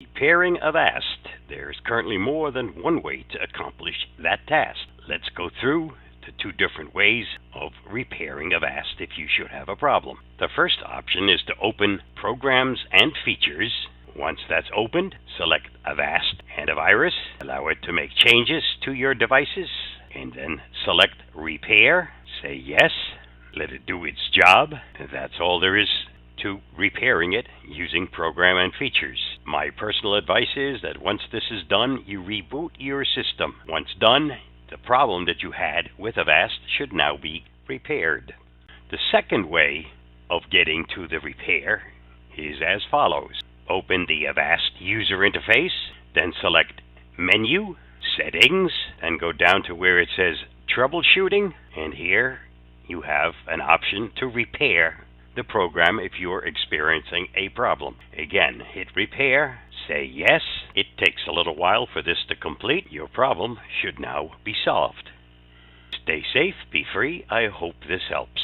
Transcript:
Repairing Avast. There's currently more than one way to accomplish that task. Let's go through the two different ways of repairing Avast if you should have a problem. The first option is to open Programs and Features. Once that's opened, select Avast Antivirus, allow it to make changes to your devices, and then select Repair. Say yes, let it do its job. That's all there is to repairing it using Program and Features. My personal advice is that once this is done, you reboot your system. Once done, the problem that you had with Avast should now be repaired. The second way of getting to the repair is as follows. Open the Avast user interface, then select Menu, Settings, and go down to where it says Troubleshooting, and here you have an option to repair the program if you're experiencing a problem. Again, hit Repair, say yes. It takes a little while for this to complete. Your problem should now be solved. Stay safe, be free. I hope this helps.